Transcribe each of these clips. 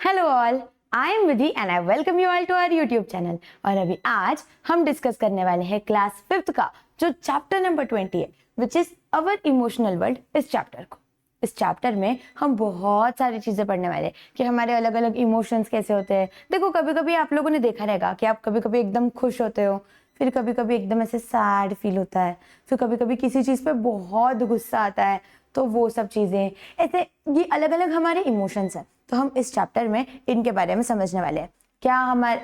Hello all, I am Vidhi and I welcome you all to our YouTube channel. और अभी आज हम discuss करने वाले हैं क्लास 5th का जो चैप्टर नंबर 20 है, which is our emotional world. इस चैप्टर में हम बहुत सारी चीजें पढ़ने वाले हैं कि हमारे अलग अलग इमोशंस कैसे होते हैं। देखो, कभी कभी आप लोगों ने देखा रहेगा कि आप कभी कभी एकदम खुश होते हो, फिर कभी कभी एकदम ऐसे सैड फील होता है, फिर कभी कभी किसी चीज पे बहुत गुस्सा आता है। तो वो सब चीजें ऐसे, ये अलग अलग हमारे इमोशंस हैं। तो हम इस चैप्टर में इनके बारे में समझने वाले हैं। क्या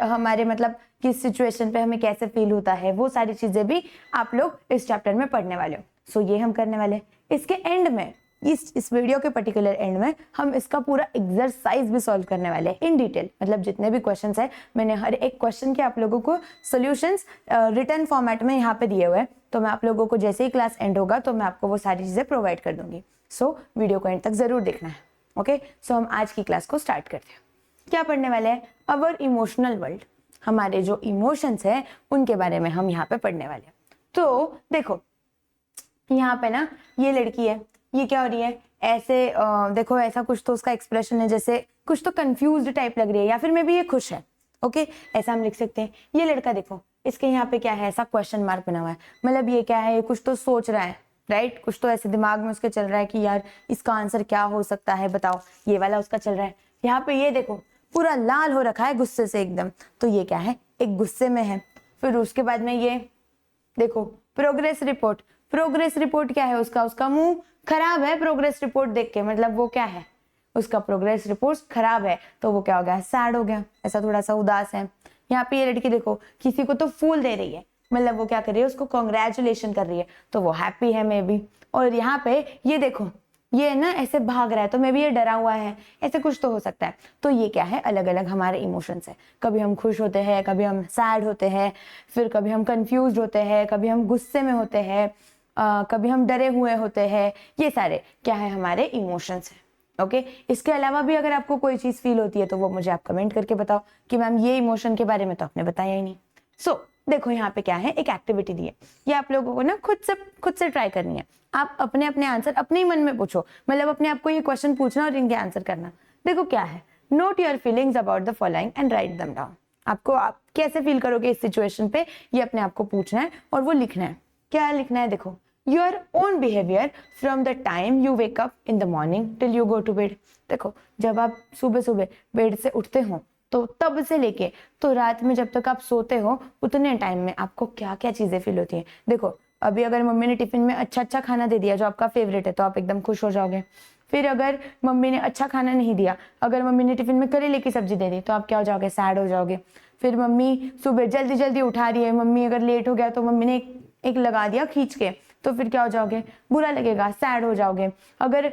हमारे मतलब किस सिचुएशन पे हमें कैसे फील होता है, वो सारी चीजें भी आप लोग इस चैप्टर में पढ़ने वाले हो। सो ये हम करने वाले हैं। इसके एंड में, इस वीडियो के पर्टिकुलर एंड में हम इसका पूरा एक्सरसाइज भी सॉल्व करने वाले हैं इन डिटेल। मतलब जितने भी क्वेश्चंस है, मैंने हर एक क्वेश्चन के आप लोगों को सॉल्यूशंस रिटन फॉर्मेट में यहाँ पे दिए हुए हैं। तो मैं आप लोगों को जैसे ही क्लास एंड होगा तो मैं आपको वो सारी चीजें प्रोवाइड कर दूंगी। सो वीडियो को एंड तक जरूर देखना है। ओके, सो हम आज की क्लास को स्टार्ट करते हैं। क्या पढ़ने वाले हैं? अवर इमोशनल वर्ल्ड। हमारे जो इमोशंस है उनके बारे में हम यहाँ पे पढ़ने वाले हैं। तो देखो, यहाँ पे ना ये लड़की है, ये क्या हो रही है ऐसे, देखो ऐसा कुछ तो उसका एक्सप्रेशन है, जैसे कुछ तो कंफ्यूज्ड टाइप लग रही है, या फिर मे बी ये खुश है। ओके, ऐसा हम लिख सकते हैं। ये लड़का देखो, इसके यहाँ पे क्या है, ऐसा क्वेश्चन मार्क बना हुआ है। मतलब ये क्या है, ये कुछ तो सोच रहा है, राइट? कुछ तो ऐसे दिमाग में उसके चल रहा है कि यार इसका आंसर क्या हो सकता है, बताओ। ये वाला उसका चल रहा है। यहाँ पे ये देखो, पूरा लाल हो रखा है गुस्से से एकदम। तो ये क्या है, एक गुस्से में है। फिर उसके बाद में ये देखो, प्रोग्रेस रिपोर्ट। प्रोग्रेस रिपोर्ट क्या है उसका मुंह खराब है प्रोग्रेस रिपोर्ट देख के। मतलब वो क्या है, उसका प्रोग्रेस रिपोर्ट खराब है, तो वो क्या हो गया, सैड हो गया, ऐसा थोड़ा सा उदास है। यहाँ पे ये लड़की देखो, किसी को तो फूल दे रही है, मतलब वो क्या कर रही है, उसको कॉन्ग्रेचुलेशन कर रही है, तो वो हैप्पी है मे बी। और यहाँ पे ये देखो, ये ना ऐसे भाग रहा है, तो मे बी ये डरा हुआ है, ऐसे कुछ तो हो सकता है। तो ये क्या है, अलग अलग हमारे इमोशंस है। कभी हम खुश होते हैं, कभी हम सैड होते हैं, फिर कभी हम कंफ्यूज होते हैं, कभी हम गुस्से में होते हैं, कभी हम डरे हुए होते हैं। ये सारे क्या है, हमारे इमोशंस है। ओके, इसके अलावा भी अगर आपको कोई चीज फील होती है तो वो मुझे आप कमेंट करके बताओ कि मैम ये इमोशन के बारे में तो आपने बताया ही नहीं। सो देखो, यहाँ पे क्या है, एक एक्टिविटी दी है। ये आप लोगों को ना खुद से ट्राई करनी है। आप अपने अपने आंसर अपने ही मन में पूछो, मतलब अपने आप को ये क्वेश्चन पूछना और इनके आंसर करना। देखो क्या है, not your feelings about the following and write them down. आपको आप कैसे फील करोगे इस सिचुएशन पे, ये अपने आप को पूछना है और वो लिखना है। क्या लिखना है, देखो, your own behavior from the time you wake up in the morning till you go to bed। देखो, जब आप सुबह सुबह बेड से उठते हो तो तब से लेके तो रात में जब तक आप सोते हो, उतने टाइम में आपको क्या क्या चीजें फील होती हैं। देखो, अभी अगर मम्मी ने टिफिन में अच्छा अच्छा खाना दे दिया जो आपका फेवरेट है, तो आप एकदम खुश हो जाओगे। फिर अगर मम्मी ने अच्छा खाना नहीं दिया, अगर मम्मी ने टिफिन में करेले की सब्जी दे दी, तो आप क्या हो जाओगे, सैड हो जाओगे। फिर मम्मी सुबह जल्दी जल्दी उठा रही है, मम्मी अगर लेट हो गया तो मम्मी ने एक लगा दिया खींच के, तो फिर क्या हो जाओगे, बुरा लगेगा, सैड हो जाओगे। अगर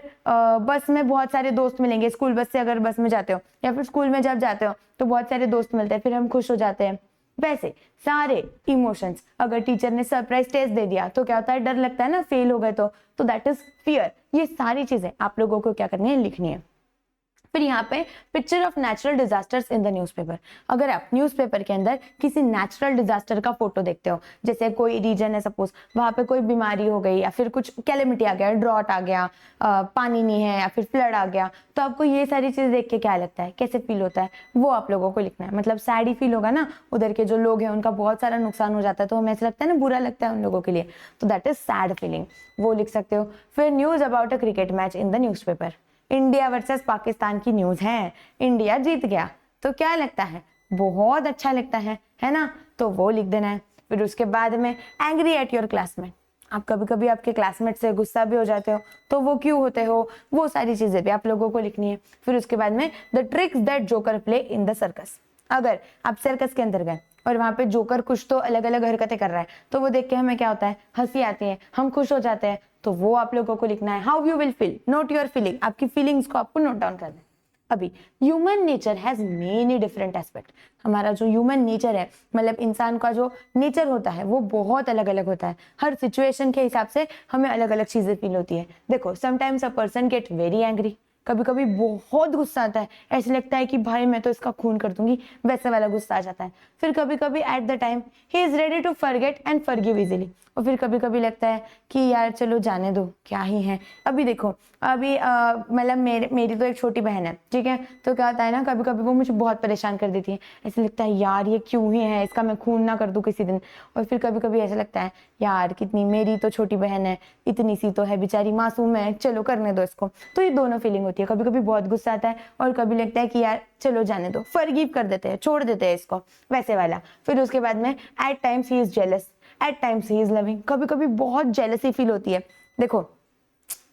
बस में बहुत सारे दोस्त मिलेंगे, स्कूल बस से अगर बस में जाते हो या फिर स्कूल में जब जाते हो तो बहुत सारे दोस्त मिलते हैं, फिर हम खुश हो जाते हैं। वैसे सारे इमोशंस, अगर टीचर ने सरप्राइज टेस्ट दे दिया तो क्या होता है, डर लगता है ना, फेल हो गए तो दैट इज फियर। ये सारी चीजें आप लोगों को क्या करनी है, लिखनी है। फिर यहाँ पे picture of natural disasters in the newspaper. अगर आप न्यूज़पेपर के अंदर किसी नेचुरल डिजास्टर का फोटो देखते हो, जैसे कोई रीजन है, सपोज वहां पे कोई बीमारी हो गई या फिर कुछ कैलेमिटी आ गया, ड्रॉट आ गया, पानी नहीं है या फिर फ्लड आ गया, तो आपको ये सारी चीज देख के क्या लगता है, कैसे फील होता है, वो आप लोगों को लिखना है। मतलब सैड ही फील होगा ना, उधर के जो लोग हैं उनका बहुत सारा नुकसान हो जाता है, तो हमें ऐसा लगता है ना, बुरा लगता है उन लोगों के लिए, तो दैट इज सैड फीलिंग, वो लिख सकते हो। फिर news about a cricket match in the newspaper. India versus Pakistan की न्यूज है, इंडिया जीत गया, तो क्या लगता है, बहुत अच्छा लगता है ना, तो वो लिख देना है। फिर उसके बाद में एंग्री एट योर क्लासमेट। आप कभी कभी आपके क्लासमेट से गुस्सा भी हो जाते हो, तो वो क्यों होते हो, वो सारी चीजें भी आप लोगों को लिखनी है। फिर उसके बाद में the tricks that joker play in the circus. अगर आप सर्कस के अंदर गए और वहां पे जोकर कुछ तो अलग अलग हरकतें कर रहा है, तो वो देख के हमें क्या होता है, हंसी आती है, हम खुश हो जाते हैं, तो वो आप लोगों को लिखना है। How you will feel, not your feeling, आपकी फीलिंग्स को आपको नोट डाउन करना है। अभी human nature has many different aspect. हमारा जो ह्यूमन नेचर है, मतलब इंसान का जो नेचर होता है, वो बहुत अलग अलग होता है। हर सिचुएशन के हिसाब से हमें अलग अलग चीजें फील होती है। देखो, sometimes a person get very angry, कभी कभी बहुत गुस्सा आता है, ऐसे लगता है कि भाई मैं तो इसका खून कर दूंगी, वैसे वाला गुस्सा आ जाता है। फिर कभी कभी at the time he is ready to forget and forgive easily. और फिर कभी कभी लगता है कि यार चलो जाने दो, क्या ही है। अभी देखो, अभी मतलब मेरी तो एक छोटी बहन है, ठीक है, तो क्या होता है ना, कभी कभी वो मुझे बहुत परेशान कर देती है। ऐसे लगता है यार ये क्यों ही है, इसका मैं खून ना कर दूं किसी दिन। और फिर कभी कभी ऐसा लगता है यार कितनी, मेरी तो छोटी बहन है, इतनी सी तो है बेचारी, मासूम है, चलो करने दो इसको। तो ये दोनों फीलिंग होती है, कभी कभी बहुत गुस्सा आता है और कभी लगता है कि यार चलो जाने दो, फॉरगिव कर देते हैं, छोड़ देते हैं इसको, वैसे वाला। फिर उसके बाद में at times he is jealous, at times he is loving. कभी कभी बहुत जेलसी फील होती है। देखो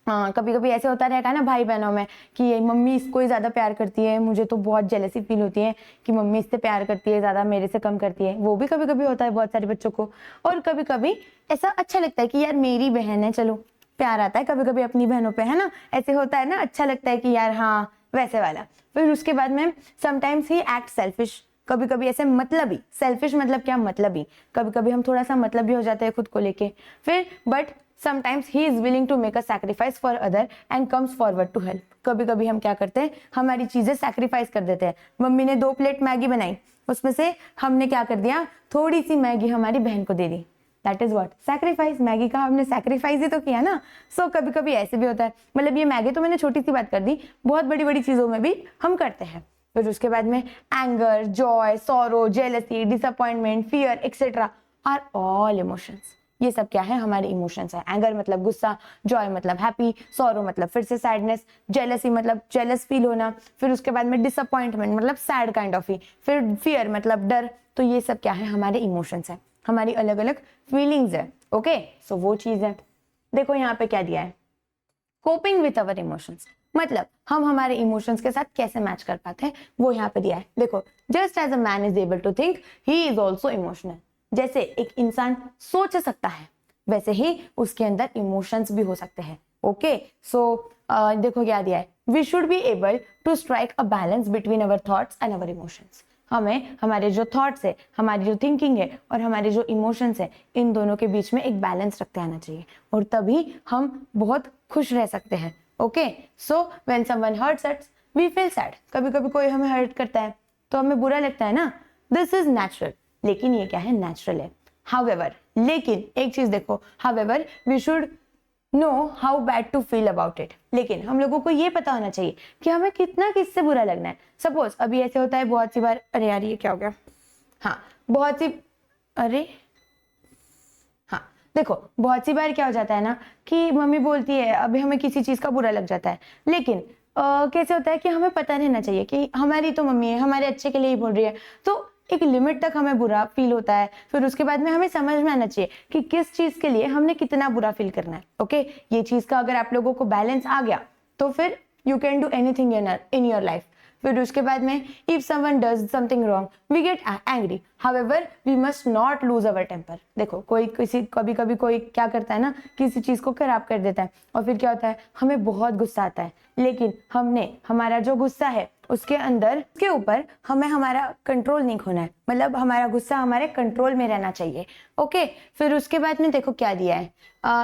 हाँ, कभी कभी ऐसे होता रहेगा ना भाई बहनों में कि ये मम्मी इसको ही ज्यादा प्यार करती है, मुझे तो बहुत जेलसी फील होती है कि मम्मी इससे प्यार करती है ज्यादा, मेरे से कम करती है। वो भी कभी कभी होता है बहुत सारे बच्चों को। और कभी कभी ऐसा अच्छा लगता है कि यार मेरी बहन है, चलो प्यार आता है कभी कभी अपनी बहनों पे, है ना, ऐसे होता है ना, अच्छा लगता है कि यार हाँ वैसे वाला। फिर उसके बाद में समटाइम्स ही एक्ट सेल्फिश, कभी कभी ऐसे मतलबी, सेल्फिश मतलब क्या, मतलबी, कभी कभी हम थोड़ा सा मतलबी हो जाते हैं खुद को लेके। फिर but sometimes he is willing to make a sacrifice for other and comes forward to help. कभी कभी हम क्या करते हैं, हमारी चीजें सैक्रिफाइस कर देते हैं। मम्मी ने 2 प्लेट मैगी बनाई, उसमें से हमने क्या कर दिया, थोड़ी सी मैगी हमारी बहन को दे दी। That is what, sacrifice. Maggi का हमने सैक्रिफाइस ही तो किया ना। सो कभी कभी ऐसे भी होता है, मतलब ये मैगी तो मैंने छोटी सी बात कर दी, बहुत बड़ी बड़ी चीजों में भी हम करते हैं। फिर उसके बाद में anger, joy, sorrow, jealousy, disappointment, fear etcetera are all emotions. ये सब क्या है, हमारे इमोशंस है। एंगर मतलब गुस्सा, जॉय मतलब हैप्पी, सॉरो मतलब फिर से सैडनेस, जेलसी मतलब जेलस फील होना, फिर उसके बाद में डिसअपॉइंटमेंट मतलब सैड काइंड ऑफ ही, फिर फियर मतलब डर। तो ये सब क्या है, हमारे इमोशंस है, हमारी अलग अलग फीलिंग्स है। ओके, सो वो चीज है। देखो यहाँ पे क्या दिया है, कोपिंग विथ अवर इमोशंस, मतलब हम हमारे इमोशंस के साथ कैसे मैच कर पाते हैं, वो यहाँ पे दिया है। देखो, just as a man is able to think he is also emotional. जैसे एक इंसान सोच सकता है, वैसे ही उसके अंदर इमोशंस भी हो सकते हैं। ओके, सो देखो क्या दिया है, we should be able to strike a balance between our thoughts and our emotions. हमें हमारे जो थॉट्स है, हमारी जो थिंकिंग है और हमारे जो इमोशंस है, इन दोनों के बीच में एक बैलेंस रखते आना चाहिए, और तभी हम बहुत खुश रह सकते हैं। Okay, so when someone hurts us we feel sad. कभी कभी कोई हमें हर्ट करता है तो हमें बुरा लगता है ना, दिस इज नेचुरल। लेकिन ये क्या है, नेचुरल है। हाउएवर, लेकिन एक चीज देखो, however we should know how bad to feel about it. लेकिन हम लोगों को ये पता होना चाहिए कि हमें कितना किससे बुरा लगना है। सपोज अभी ऐसे होता है बहुत सी बार, अरे यार ये क्या हो गया, हाँ बहुत सी, अरे हाँ देखो, बहुत सी बार क्या हो जाता है ना कि मम्मी बोलती है, अभी हमें किसी चीज का बुरा लग जाता है, लेकिन कैसे होता है कि हमें पता रहना चाहिए कि हमारी तो मम्मी है, हमारे अच्छे के लिए ही बोल रही है, तो एक लिमिट तक हमें बुरा फील होता है। फिर उसके बाद में हमें समझ में आना चाहिए कि किस चीज के लिए हमने कितना बुरा फील करना है। ओके, ये चीज का अगर आप लोगों को बैलेंस आ गया तो फिर you can do anything in your life. फिर उसके बाद में if someone does something wrong we get angry, however we must not lose our temper. देखो कोई किसी, कभी कभी कोई क्या करता है ना, किसी चीज को खराब कर देता है और फिर क्या होता है, हमें बहुत गुस्सा आता है, लेकिन हमने हमारा जो गुस्सा है उसके अंदर के ऊपर हमें हमारा कंट्रोल नहीं खोना है, मतलब हमारा गुस्सा हमारे कंट्रोल में रहना चाहिए। ओके, फिर उसके बाद में देखो क्या दिया है,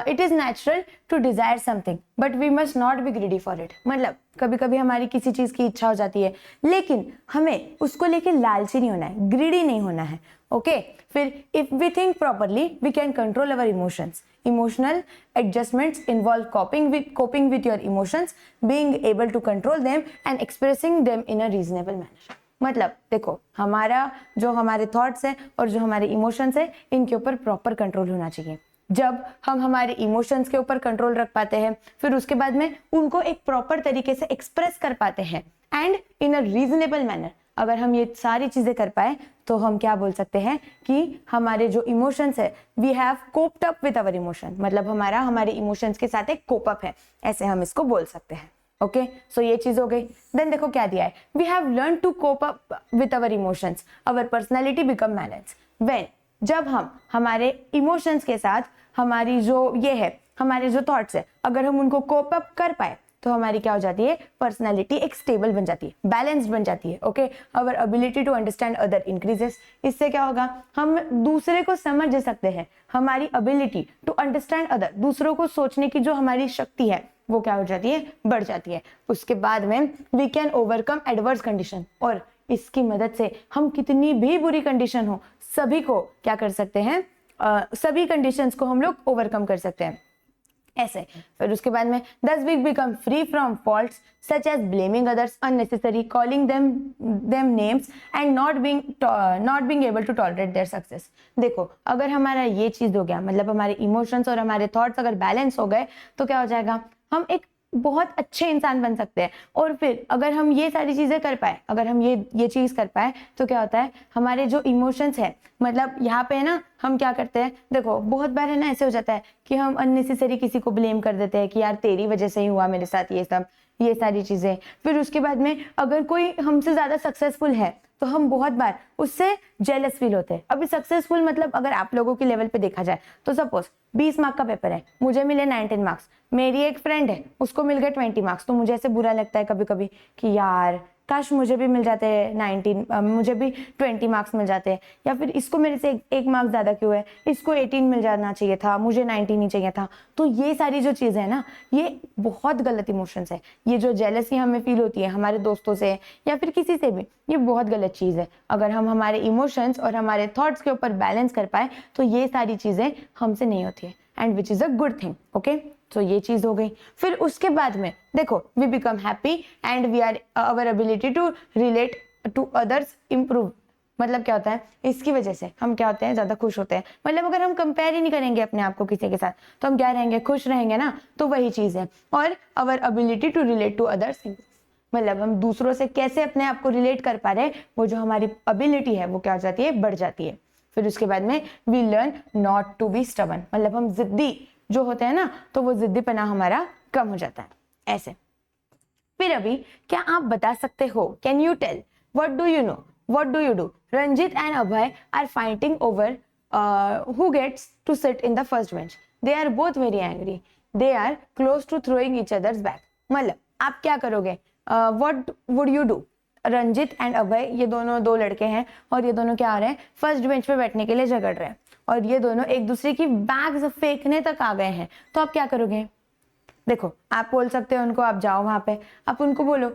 it is natural to desire something but we must not be greedy for it. मतलब कभी कभी हमारी किसी चीज की इच्छा हो जाती है, लेकिन हमें उसको लेके लालची नहीं होना है, ग्रीडी नहीं होना है। ओके, फिर if we think properly we can control our emotions. Emotional adjustments involve coping with your emotions, being able to control them and expressing them in a reasonable manner। मतलब देखो, हमारे थॉट्स है और जो हमारे इमोशंस है, इनके ऊपर प्रॉपर कंट्रोल होना चाहिए। जब हम हमारे इमोशंस के ऊपर कंट्रोल रख पाते हैं, फिर उसके बाद में उनको एक प्रॉपर तरीके से एक्सप्रेस कर पाते हैं and in a reasonable manner, अगर हम ये सारी चीजें कर पाए तो हम क्या बोल सकते हैं कि हमारे जो इमोशंस है, we have coped up with our emotion. मतलब हमारे इमोशंस के साथ एक कोप अप है, ऐसे हम इसको बोल सकते हैं। ओके, सो ये चीज हो गई। देन देखो क्या दिया है, we have learn to cope up with our emotions, our personality become balance. When, जब हम हमारे इमोशंस के साथ हमारी जो ये है, हमारे जो थॉट्स है, अगर हम उनको कोप अप कर पाए तो हमारी क्या हो जाती है, पर्सनालिटी एक स्टेबल बन जाती है, बैलेंस्ड बन जाती है। Okay, our ability to understand other increases. इससे क्या होगा, हम दूसरे को समझ सकते हैं, हमारी एबिलिटी टू अंडरस्टैंड अदर, दूसरों को सोचने की जो हमारी शक्ति है वो क्या हो जाती है, बढ़ जाती है। उसके बाद में we can overcome adverse condition, और इसकी मदद से हम कितनी भी बुरी कंडीशन हो सभी को क्या कर सकते हैं, सभी कंडीशंस को हम लोग ओवरकम कर सकते हैं ऐसे। फिर उसके बाद में thus we become free from faults such as blaming others unnecessary, calling them names and not being able to tolerate their success। देखो अगर हमारा ये चीज हो गया, मतलब हमारे इमोशंस और हमारे थॉट्स अगर बैलेंस हो गए तो क्या हो जाएगा, हम एक बहुत अच्छे इंसान बन सकते हैं। और फिर अगर हम ये सारी चीजें कर पाए, अगर हम ये चीज कर पाए तो क्या होता है, हमारे जो इमोशंस है, मतलब यहाँ पे है ना, हम क्या करते हैं, देखो बहुत बार है ना ऐसे हो जाता है कि हम अननेसेसरी किसी को ब्लेम कर देते हैं कि यार तेरी वजह से ही हुआ मेरे साथ ये सब, ये सारी चीजें। फिर उसके बाद में अगर कोई हमसे ज्यादा सक्सेसफुल है तो हम बहुत बार उससे जेलस फील होते हैं। अभी सक्सेसफुल मतलब अगर आप लोगों के लेवल पे देखा जाए तो सपोज 20 मार्क का पेपर है, मुझे मिले 19 मार्क्स, मेरी एक फ्रेंड है उसको मिल गए 20 मार्क्स, तो मुझे ऐसे बुरा लगता है कभी कभी कि यार काश मुझे भी मिल जाते 19, मुझे भी 20 मार्क्स मिल जाते हैं, या फिर इसको मेरे से एक मार्क्स ज़्यादा क्यों है, इसको 18 मिल जाना चाहिए था, मुझे 19 ही चाहिए था। तो ये सारी जो चीज़ें हैं ना, ये बहुत गलत इमोशंस है। ये जो जेलसी हमें फील होती है हमारे दोस्तों से या फिर किसी से भी, ये बहुत गलत चीज़ है। अगर हम हमारे इमोशंस और हमारे थॉट्स के ऊपर बैलेंस कर पाए तो ये सारी चीज़ें हमसे नहीं होती है, and which is a good thing. Okay, तो ये चीज हो गई। फिर उसके बाद में देखो we become happy and we are our ability to relate to others improve. मतलब क्या होता है, इसकी वजह से हम क्या होते हैं, ज्यादा खुश होते हैं। मतलब अगर हम कंपेयर ही नहीं करेंगे अपने आप को किसी के साथ तो हम क्या रहेंगे, खुश रहेंगे ना, तो वही चीज है। और our ability to relate to others, मतलब हम दूसरों से कैसे अपने आप को रिलेट कर पा रहे हैं, वो जो हमारी एबिलिटी है वो क्या हो जाती है, बढ़ जाती है। फिर उसके बाद में we learn not to be stubborn, मतलब हम जिद्दी जो होते हैं ना, तो वो जिद्दीपना हमारा कम हो जाता है ऐसे। फिर अभी क्या आप बता सकते हो, can you tell what do you know, what do you do, Ranjit and Abhay are fighting over who gets to sit in the first bench, they are both very angry, they are close to throwing each other's back। मतलब आप क्या करोगे, what would you do, Ranjit and Abhay ये दोनों दो लड़के हैं और ये दोनों क्या आ रहे हैं, फर्स्ट बेंच पे बैठने के लिए झगड़ रहे हैं और ये दोनों एक दूसरे की बैग्स फेंकने तक आ गए हैं। तो आप क्या करोगे, देखो आप बोल सकते हो उनको, आप जाओ वहां पे, आप उनको बोलो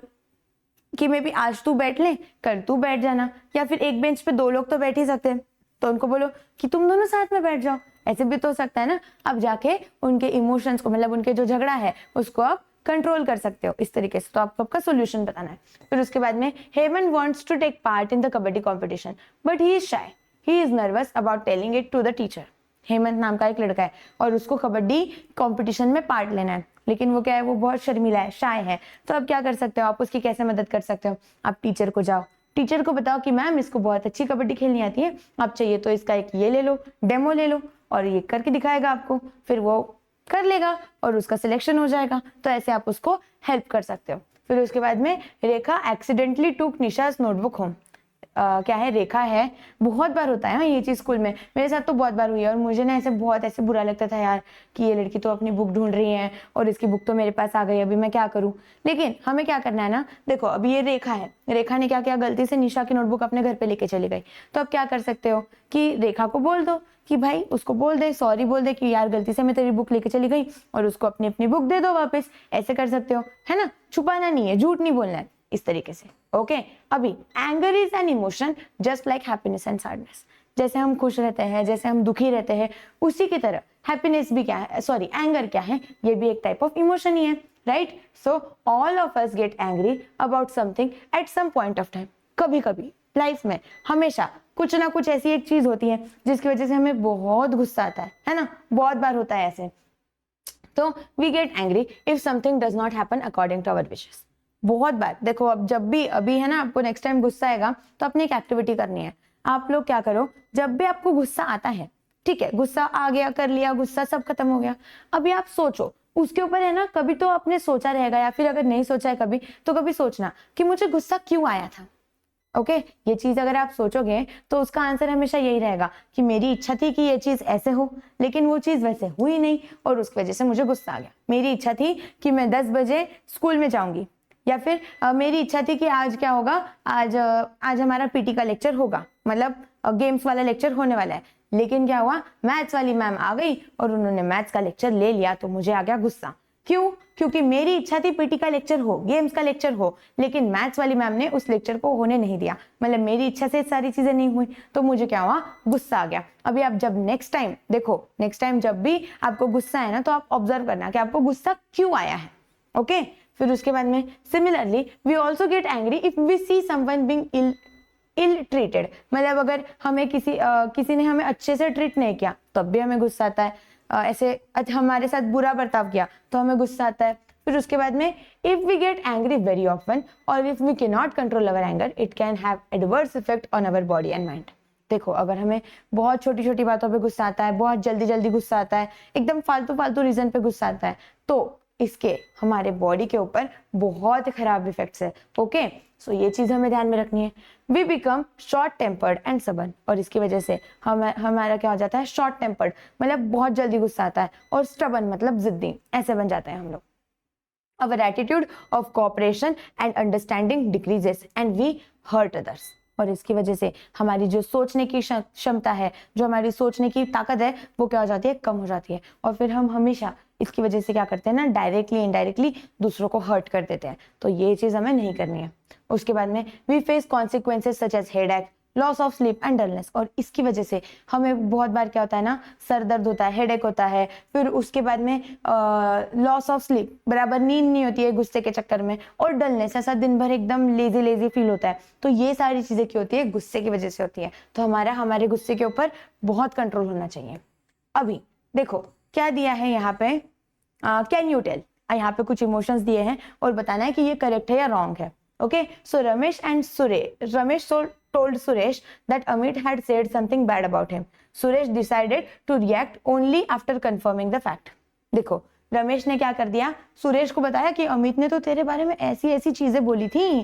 कि मे बी आज तू बैठ ले, कल तू बैठ जाना, या फिर एक बेंच पे दो लोग तो बैठ ही सकते हैं तो उनको बोलो कि तुम दोनों साथ में बैठ जाओ, ऐसे भी तो हो सकता है ना। अब जाके उनके इमोशंस को, मतलब उनके जो झगड़ा है उसको आप कंट्रोल कर सकते हो इस तरीके से। तो आपको आपका सोल्यूशन बताना है। फिर उसके बाद में Hemant wants to take part in the kabaddi competition but he is shy, he is nervous about telling it to the teacher. Hemant नाम का एक लड़का है और उसको कबड्डी कॉम्पिटिशन में पार्ट लेना है, लेकिन वो क्या है, वो बहुत शर्मीला है, शाय है। तो अब क्या कर सकते हो, आप उसकी कैसे मदद कर सकते हो, आप टीचर को जाओ, टीचर को बताओ कि मैम इसको बहुत अच्छी कबड्डी खेलनी आती है, आप चाहिए तो इसका एक ये ले लो, डेमो ले लो, और ये करके दिखाएगा आपको, फिर वो कर लेगा और उसका सिलेक्शन हो जाएगा। तो ऐसे आप उसको हेल्प कर सकते हो। फिर उसके बाद में रेखा एक्सीडेंटली टूक निशाज नोटबुक होम। क्या है, रेखा है, बहुत बार होता है हाँ ये चीज स्कूल में, मेरे साथ तो बहुत बार हुई है और मुझे ना ऐसे बहुत ऐसे बुरा लगता था यार कि ये लड़की तो अपनी बुक ढूंढ रही है और इसकी बुक तो मेरे पास आ गई, अभी मैं क्या करूं। लेकिन हमें क्या करना है ना, देखो अभी ये रेखा है, रेखा ने क्या किया, गलती से निशा की नोटबुक अपने घर पे लेके चली गई। तो अब क्या कर सकते हो कि रेखा को बोल दो कि भाई, उसको बोल दे, सॉरी बोल दे कि यार गलती से मैं तेरी बुक लेके चली गई, और उसको अपनी अपनी बुक दे दो वापस। ऐसे कर सकते हो, है ना, छुपाना नहीं है, झूठ नहीं बोलना है, इस तरीके से। ओके, अभी anger is an emotion just like happiness and sadness. जैसे हम खुश रहते हैं, जैसे हम दुखी रहते हैं, उसी की तरह हैप्पीनेस भी क्या है, सॉरी एंगर क्या है, ये भी एक टाइप ऑफ इमोशन ही है, right. So all of us get angry about something at some point of time. कभी कभी लाइफ में हमेशा कुछ ना कुछ ऐसी एक चीज होती है जिसकी वजह से हमें बहुत गुस्सा आता है ना, बहुत बार होता है ऐसे। तो we get angry if something does not happen according to our wishes. बहुत बार देखो, अब जब भी अभी है ना आपको नेक्स्ट टाइम गुस्सा आएगा तो अपनी एक एक्टिविटी करनी है। आप लोग क्या करो, जब भी आपको गुस्सा आता है, ठीक है, गुस्सा आ गया, कर लिया गुस्सा, सब खत्म हो गया, अभी आप सोचो उसके ऊपर, है ना, कभी तो आपने सोचा रहेगा, या फिर अगर नहीं सोचा है कभी तो कभी सोचना कि मुझे गुस्सा क्यों आया था। ओके, ये चीज अगर आप सोचोगे तो उसका आंसर हमेशा यही रहेगा कि मेरी इच्छा थी कि ये चीज ऐसे हो, लेकिन वो चीज वैसे हुई नहीं और उसकी वजह से मुझे गुस्सा आ गया। मेरी इच्छा थी कि मैं 10 बजे स्कूल में जाऊंगी, या फिर मेरी इच्छा थी कि आज क्या होगा, आज हमारा पीटी का लेक्चर होगा, मतलब गेम्स वाला लेक्चर होने वाला है, लेकिन क्या हुआ, मैथ्स वाली मैम आ गई और उन्होंने मैथ्स का लेक्चर ले लिया, तो मुझे आ गया गुस्सा। क्यों? क्योंकि मेरी इच्छा थी पीटी का लेक्चर हो, गेम्स का लेक्चर हो, लेकिन मैथ्स वाली मैम ने उस लेक्चर को होने नहीं दिया, मतलब मेरी इच्छा से सारी चीजें नहीं हुई, तो मुझे क्या हुआ, गुस्सा आ गया। अभी आप जब नेक्स्ट टाइम देखो, नेक्स्ट टाइम जब भी आपको गुस्सा है ना, तो आप ऑब्जर्व करना कि आपको गुस्सा क्यों आया है। ओके, फिर उसके बाद में similarly we also get angry if we see someone being ill treated, मतलब अगर हमें किसी ने हमें अच्छे से ट्रीट नहीं किया तब भी हमें गुस्सा आता है, ऐसे हमारे साथ बुरा बर्ताव किया तो हमें गुस्सा आता है। फिर उसके बाद में if we get angry very often और if we can not control our anger it can have adverse effect on our body and mind. देखो, अगर हमें बहुत छोटी छोटी बातों पे गुस्सा आता है, बहुत जल्दी जल्दी गुस्सा आता है, एकदम फालतू फालतू रीजन पे गुस्सा आता है, तो इसके हमारे बॉडी के ऊपर बहुत खराब इफेक्ट्स है। ओके, सो ये चीज हमें ध्यान में रखनी है। We become short tempered and sullen, और इसकी वजह से हमारा क्या हो जाता है, शॉर्ट टेम्पर्ड, मतलब बहुत जल्दी गुस्सा आता है, और स्टबन मतलब जिद्दी, ऐसे बन जाते हैं हम लोग। Our attitude of cooperation and understanding decreases and we hurt others, और इसकी वजह से हमारी जो सोचने की क्षमता है, जो हमारी सोचने की ताकत है, वो क्या हो जाती है, कम हो जाती है, और फिर हम हमेशा इसकी वजह से क्या करते हैं ना, डायरेक्टली इनडायरेक्टली दूसरों को हर्ट कर देते हैं। तो ये चीज हमें नहीं करनी है। उसके बाद में we face consequences such as headache, loss of sleep and dullness, और इसकी वजह से हमें बहुत बार क्या होता है ना, सर दर्द होता है, हेडेक होता है, फिर उसके बाद में लॉस ऑफ स्लीप, बराबर नींद नहीं होती है गुस्से के चक्कर में, और डलनेस, ऐसा दिन भर एकदम लेजी लेजी फील होता है। तो ये सारी चीजें क्या होती है, गुस्से की वजह से होती है। तो हमारे गुस्से के ऊपर बहुत कंट्रोल होना चाहिए। अभी देखो क्या दिया है यहाँ पे, कैन यू टेल, यहाँ पे कुछ इमोशंस दिए हैं और बताना है कि ये करेक्ट है या रॉन्ग है। Okay, so Ramesh told Suresh that Amit had said something bad about him. Suresh decided to react only after confirming the fact. देखो, रमेश ने क्या कर दिया, सुरेश को बताया कि अमित ने तो तेरे बारे में ऐसी ऐसी चीजें बोली थी,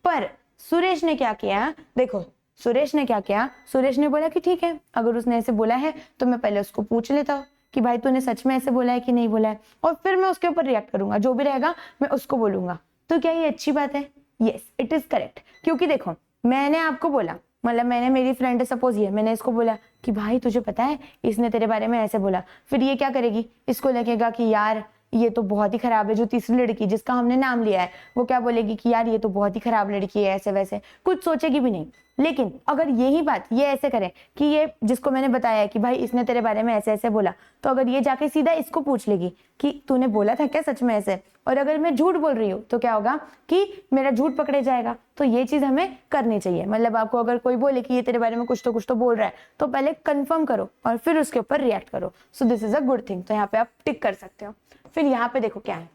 पर सुरेश ने क्या किया, देखो सुरेश ने क्या किया, सुरेश ने बोला कि ठीक है, अगर उसने ऐसे बोला है तो मैं पहले उसको पूछ लेता हूँ कि भाई तूने सच में ऐसे बोला है कि नहीं बोला है, और फिर मैं उसके ऊपर रिएक्ट करूंगा, जो भी रहेगा मैं उसको बोलूंगा। तो क्या ये अच्छी बात है? Yes, it is correct. क्योंकि देखो, मैंने आपको बोला, मतलब मैंने, मेरी फ्रेंड है सपोज, ये मैंने इसको बोला कि भाई तुझे पता है इसने तेरे बारे में ऐसे बोला, फिर ये क्या करेगी, इसको लगेगा कि यार ये तो बहुत ही खराब है। जो तीसरी लड़की जिसका हमने नाम लिया है वो क्या बोलेगी कि यार ये तो बहुत ही खराब लड़की है, ऐसे वैसे कुछ सोचेगी भी नहीं। लेकिन अगर यही बात ये ऐसे करे कि ये जिसको मैंने बताया कि भाई इसने तेरे बारे में ऐसे ऐसे बोला, तो अगर ये जाके सीधा इसको पूछ लेगी कि तूने बोला था क्या सच में ऐसे, और अगर मैं झूठ बोल रही हूँ तो क्या होगा कि मेरा झूठ पकड़े जाएगा। तो ये चीज हमें करनी चाहिए। मतलब आपको अगर कोई बोले कि ये तेरे बारे में कुछ तो बोल रहा है, तो पहले कंफर्म करो और फिर उसके ऊपर रिएक्ट करो। So this is a good thing. तो यहाँ पे आप टिक कर सकते हो। फिर यहाँ पे देखो क्या है,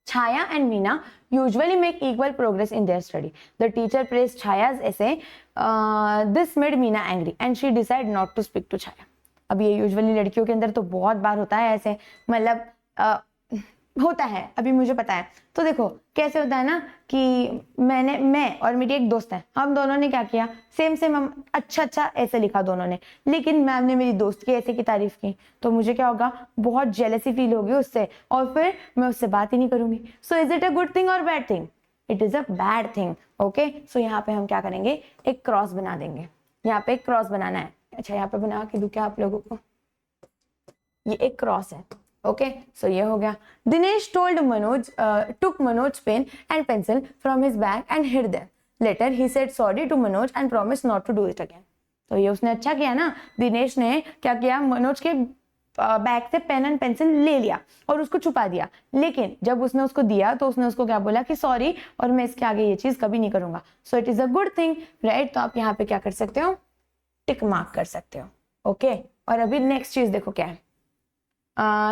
Chaya and Meena usually make equal progress in their study. The teacher praised Chaya's essay. This made Meena angry and she decided not to speak to Chaya. अब ये यूजुअली लड़कियों के अंदर तो बहुत बार होता है ऐसे, मतलब होता है, अभी मुझे पता है। तो देखो कैसे होता है ना कि मैं और मेरी एक दोस्त है, हम दोनों ने क्या किया, सेम हम अच्छा ऐसे लिखा दोनों ने, लेकिन मैम ने मेरी दोस्त की ऐसे की तारीफ की, तो मुझे क्या होगा, बहुत जेलसी फील होगी उससे, और फिर मैं उससे बात ही नहीं करूंगी। So is it a good thing और bad thing? It is a bad thing. Okay, so यहाँ पे हम क्या करेंगे, एक क्रॉस बना देंगे। यहाँ पे एक क्रॉस बनाना है। अच्छा, यहाँ पे बना के दूं क्या आप लोगों को? ये एक क्रॉस है। ओके, सो ये हो गया। Dinesh took Manoj pen and pencil from his bag and hid them. Later he said sorry to Manoj and promised not to do it again. तो ये उसने अच्छा किया ना, दिनेश ने क्या किया, मनोज के बैग से पेन एंड पेंसिल ले लिया और उसको छुपा दिया, लेकिन जब उसने उसको दिया तो उसने उसको क्या बोला कि सॉरी, और मैं इसके आगे ये चीज कभी नहीं करूंगा। So it is a good thing, right? तो आप यहाँ पे क्या कर सकते हो, टिक मार्क कर सकते हो। ओके, और अभी नेक्स्ट चीज देखो क्या है।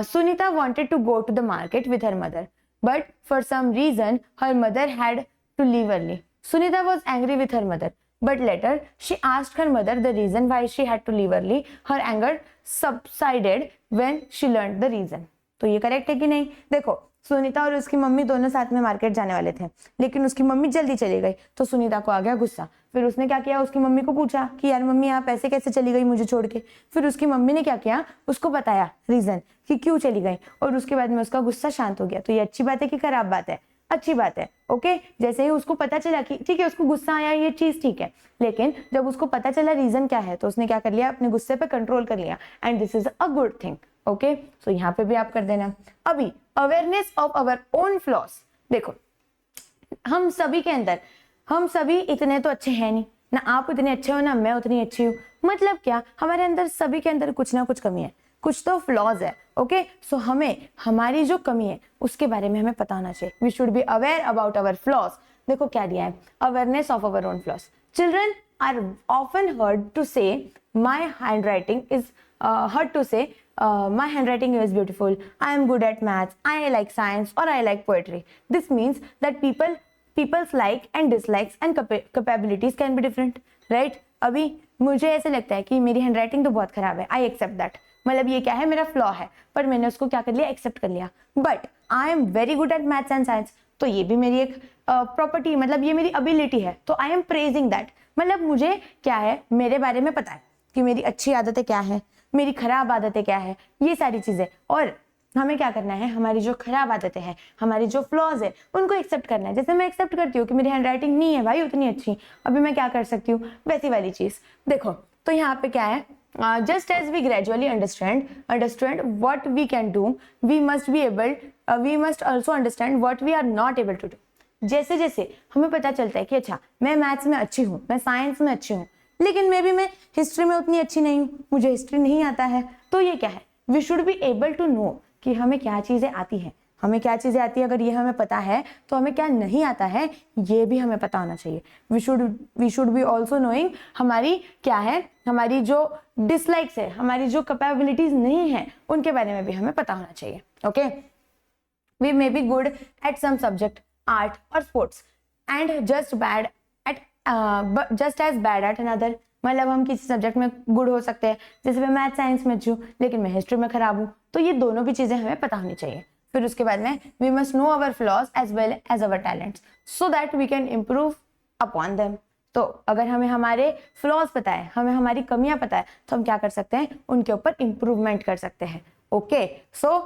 Sunita wanted to go to the market with her mother, but for some reason her mother had to leave early. Sunita was angry with her mother, but later she asked her mother the reason why she had to leave early. Her anger subsided when she learned the reason. तो ये correct है कि नहीं? देखो, सुनीता और उसकी mummy दोनों साथ में मार्केट जाने वाले थे, लेकिन उसकी मम्मी जल्दी चली गई, तो सुनीता को आ गया गुस्सा। फिर उसने क्या किया, उसकी मम्मी को पूछा कि यार मम्मी आप ऐसे कैसे चली गई मुझे छोड़ के। फिर उसकी मम्मी ने क्या किया, उसको बताया रीजन कि क्यों चली गई, और उसके बाद में उसका गुस्सा शांत हो गया। तो ये अच्छी बात है कि खराब बात है? अच्छी बात है। ओके, जैसे ही उसको पता चला कि ठीक है उसको गुस्सा आया, ये चीज ठीक है, लेकिन जब उसको पता चला रीजन क्या है, तो उसने क्या कर लिया, अपने गुस्से पे कंट्रोल कर लिया, and this is a good thing. Okay, so यहाँ पे भी आप कर देना। अभी awareness of our own flaws, देखो हम सभी के अंदर, हम सभी इतने तो अच्छे हैं नहीं, ना आप इतने अच्छे हो ना मैं उतनी अच्छी हूँ। मतलब क्या, हमारे अंदर सभी के अंदर कुछ ना कुछ कमी है, कुछ तो फ्लॉज है। ओके, सो हमें हमारी जो कमी है उसके बारे में हमें पता होना चाहिए। We should be aware about our flaws. देखो क्या दिया है, awareness of our own flaws. Children are often heard to say my handwriting is heard to say my handwriting is beautiful, I am good at maths, I like science or I like poetry. This means that people's like and dislikes and capabilities can be different, right? अभी मुझे ऐसे लगता है कि मेरी handwriting तो बहुत खराब है, आई एक्सेप्ट दैट, मतलब ये क्या है, मेरा फ्लॉ है, पर मैंने उसको क्या कर लिया, एक्सेप्ट कर लिया। But I am very good at maths and science, तो ये भी मेरी एक प्रॉपर्टी, मतलब ये मेरी एबिलिटी है, तो आई एम प्रेजिंग दैट। मतलब मुझे क्या है, मेरे बारे में पता है कि मेरी अच्छी आदतें क्या है, मेरी खराब आदतें क्या है, ये सारी चीजें। और हमें क्या करना है, हमारी जो खराब आदतें हैं, हमारी जो फ्लॉज है, उनको एक्सेप्ट करना है। जैसे मैं एक्सेप्ट करती हूँ कि मेरी हैंडराइटिंग नहीं है भाई उतनी अच्छी, अभी मैं क्या कर सकती हूँ, वैसी वाली चीज। देखो तो यहाँ पे क्या है, just as we gradually understand what we can do, we must also understand what we are not able to do. जैसे जैसे हमें पता चलता है कि अच्छा मैं मैथ्स में अच्छी हूँ, मैं साइंस में अच्छी हूँ, लेकिन मैं हिस्ट्री में उतनी अच्छी नहीं हूँ, मुझे हिस्ट्री नहीं आता है, तो ये क्या है, we should be able to know कि हमें क्या चीजें आती हैं, हमें क्या चीजें आती है। अगर ये हमें पता है तो हमें क्या नहीं आता है, ये भी हमें पता होना चाहिए। We should be also knowing हमारी क्या है, हमारी जो डिसलाइक्स है, हमारी जो कैपेबिलिटीज नहीं है, उनके बारे में भी हमें पता होना चाहिए। Okay, we may be good at some subject, art और sports, and just as bad at another. मतलब हम किसी सब्जेक्ट में गुड हो सकते हैं, जैसे मैं मैथ साइंस में अच्छी हूँ लेकिन मैं हिस्ट्री में खराब हूँ, तो ये दोनों भी चीजें हमें पता होनी चाहिए। फिर उसके बाद में we must know our flaws as well as our talents so that we can improve upon them. तो अगर हमें हमारे फ्लॉज पता है, हमें हमारी कमियां पता है, तो हम क्या कर सकते हैं, उनके ऊपर इम्प्रूवमेंट कर सकते हैं। Okay, so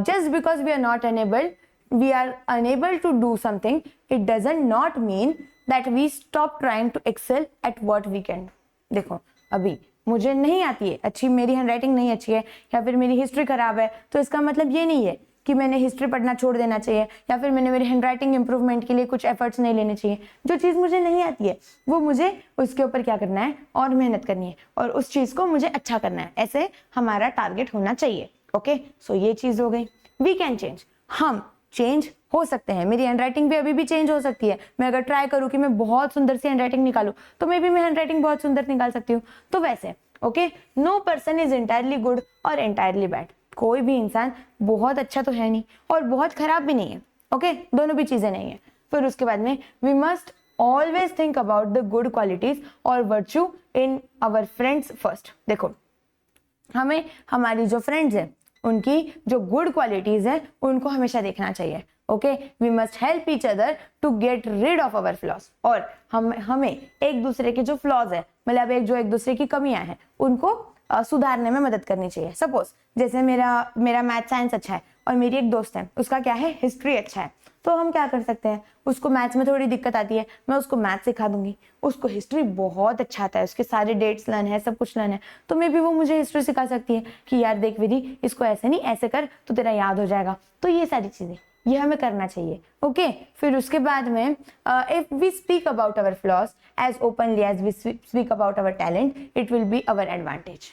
just because we are unable to do something, it doesn't not mean that we stop trying to excel at what we can do. देखो अभी मुझे नहीं आती है अच्छी, मेरी हैंडराइटिंग नहीं अच्छी है, या फिर मेरी हिस्ट्री खराब है, तो इसका मतलब ये नहीं है कि मैंने हिस्ट्री पढ़ना छोड़ देना चाहिए, या फिर मैंने मेरी हैंडराइटिंग इंप्रूवमेंट के लिए कुछ एफर्ट्स नहीं लेने चाहिए। जो चीज़ मुझे नहीं आती है वो मुझे उसके ऊपर क्या करना है, और मेहनत करनी है, और उस चीज़ को मुझे अच्छा करना है, ऐसे हमारा टारगेट होना चाहिए। ओके, सो ये चीज़ हो गई। वी कैन चेंज, हम चेंज हो सकते हैं। मेरी हैंडराइटिंग भी अभी भी चेंज हो सकती है। मैं अगर ट्राई करूँ कि मैं बहुत सुंदर सी हैंडराइटिंग निकालूं, तो मैं भी हैंडराइटिंग बहुत सुंदर निकाल सकती हूँ। तो वैसे okay, no person is entirely good और एंटायरली बैड। कोई भी इंसान बहुत अच्छा तो है नहीं और बहुत खराब भी नहीं है। ओके, दोनों भी चीजें नहीं है। फिर उसके बाद में we must always think about the good qualities और virtue in our friends first. देखो हमें हमारी जो फ्रेंड्स हैं उनकी जो गुड क्वालिटीज है उनको हमेशा देखना चाहिए। Okay, we must help each other to get rid of our flaws. और हमें एक दूसरे के जो फ्लॉज है, मतलब एक दूसरे की कमियां हैं, उनको सुधारने में मदद करनी चाहिए। सपोज जैसे मेरा मैथ साइंस अच्छा है और मेरी एक दोस्त है उसका क्या है, हिस्ट्री अच्छा है, तो हम क्या कर सकते हैं, उसको मैथ्स में थोड़ी दिक्कत आती है, मैं उसको मैथ्स सिखा दूंगी। उसको हिस्ट्री बहुत अच्छा आता है, उसके सारे डेट्स लर्न है, सब कुछ लर्न है, तो मे भी वो मुझे हिस्ट्री सिखा सकती है कि यार देख विधि, इसको ऐसे नहीं ऐसे कर तो तेरा याद हो जाएगा। तो ये सारी चीजें ये हमें करना चाहिए। ओके, फिर उसके बाद में if we speak about our flaws as openly as we speak about our talent, it will be our advantage.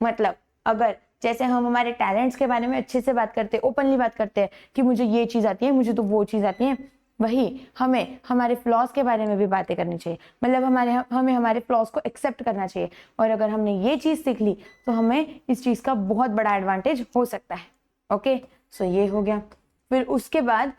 मतलब अगर जैसे हम हमारे टैलेंट्स के बारे में अच्छे से बात करते हैं, ओपनली बात करते हैं कि मुझे ये चीज़ आती है, मुझे तो वो चीज़ आती है, वही हमें हमारे फ्लॉज के बारे में भी बातें करनी चाहिए। मतलब हमें हमारे फ्लॉज को एक्सेप्ट करना चाहिए, और अगर हमने ये चीज़ सीख ली तो हमें इस चीज़ का बहुत बड़ा एडवांटेज हो सकता है। ओके, सो ये हो गया। फिर उसके बाद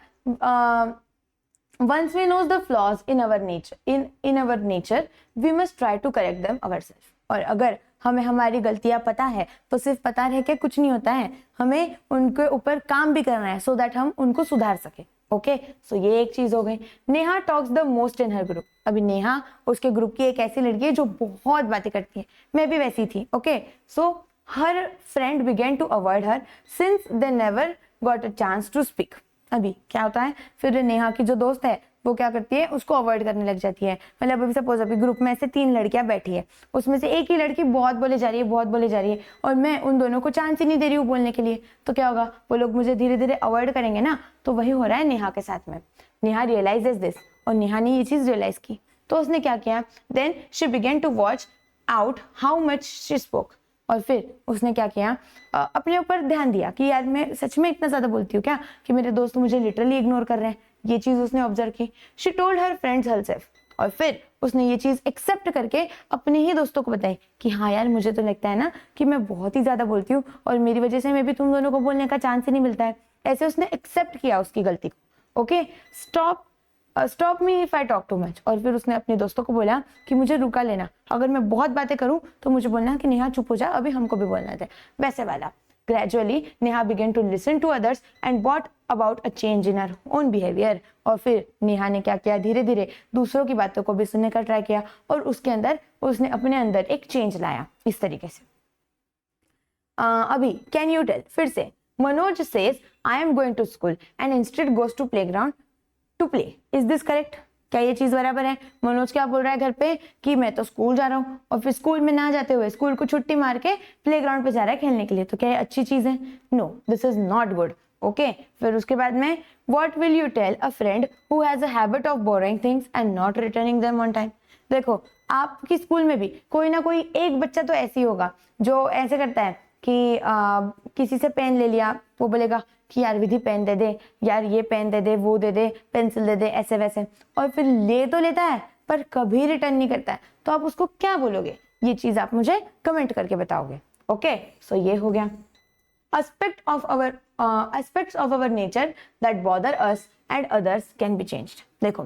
once we knows the flaws in our nature we must try to correct them ourselves। और अगर हमें हमारी गलतियां पता है तो सिर्फ पता रह के कुछ नहीं होता है, हमें उनके ऊपर काम भी करना है, सो दैट हम उनको सुधार सके। ओके, सो ये एक चीज हो गई। Neha talks the most in her group. अभी नेहा उसके ग्रुप की एक ऐसी लड़की है जो बहुत बातें करती है, मैं भी वैसी थी। Okay, so her friend begin to avoid her since they never got a chance to speak. अभी क्या होता है, फिर नेहा की जो दोस्त है वो क्या करती है, उसको अवॉइड करने लग जाती है। मतलब अभी सपोज अभी ग्रुप में ऐसे 3 लड़कियां बैठी है, उसमें से एक ही लड़की बहुत बोले जा रही है, बहुत बोले जा रही है, और मैं उन दोनों को चांस ही नहीं दे रही हूँ बोलने के लिए, तो क्या होगा, वो लोग मुझे धीरे धीरे अवॉइड करेंगे ना। तो वही हो रहा है नेहा के साथ में। नेहा रियलाइजेस दिस, और नेहा ने ये चीज रियलाइज की, तो उसने क्या किया, then she begin to watch out how much she spoke. और फिर उसने क्या किया, अपने ऊपर ध्यान दिया कि यार मैं सच में इतना ज्यादा बोलती हूँ क्या कि मेरे दोस्त मुझे लिटरली इग्नोर कर रहे हैं। ये चीज उसने ऑब्जर्व की। She told her friends herself, और फिर उसने ये चीज एक्सेप्ट करके अपने ही दोस्तों को बताई कि हाँ यार मुझे तो लगता है ना कि मैं बहुत ही ज्यादा बोलती हूँ और मेरी वजह से मैं भी तुम दोनों को बोलने का चांस ही नहीं मिलता है। ऐसे उसने एक्सेप्ट किया उसकी गलती को। Okay, stop me if I talk too much. और फिर उसने अपने दोस्तों को बोला कि मुझे रुका लेना, अगर मैं बहुत बातें करूं तो मुझे बोलना कि नेहा चुप हो जा, अभी हमको भी बोलना था, वैसे वाला। Gradually Neha begin to listen to others and brought about a change in her own behaviour. और फिर नेहा ने क्या किया, धीरे धीरे दूसरों की बातों को भी सुनने का ट्राई किया, और उसके अंदर उसने अपने अंदर एक चेंज लाया इस तरीके से। अभी कैन यू टेल, फिर से Manoj says I am going to school and instead goes to playground to play, is this correct? क्या ये चीज बराबर है? मनोज क्या बोल रहा है घर पे कि मैं तो स्कूल जा रहा हूँ, और फिर स्कूल में ना जाते हुए स्कूल को छुट्टी मार के प्लेग्राउंड पे जा रहा है खेलने के लिए, तो क्या ये अच्छी चीज है? No, this is not good. Okay, फिर उसके बाद में what will you tell a friend who has a habit of boring things and not returning them on time. देखो, आपकी स्कूल में भी कोई ना कोई एक बच्चा तो ऐसी होगा जो ऐसे करता है कि किसी से पेन ले लिया, वो बोलेगा कि यार विधि पेन दे दे, यार ये पेन दे दे, वो दे दे, पेंसिल दे दे, ऐसे वैसे, और फिर ले तो लेता है पर कभी रिटर्न नहीं करता है, तो आप उसको क्या बोलोगे? ये चीज आप मुझे कमेंट करके बताओगे। ओके, सो ये हो गया aspects of our nature that bother us and others can be changed। देखो,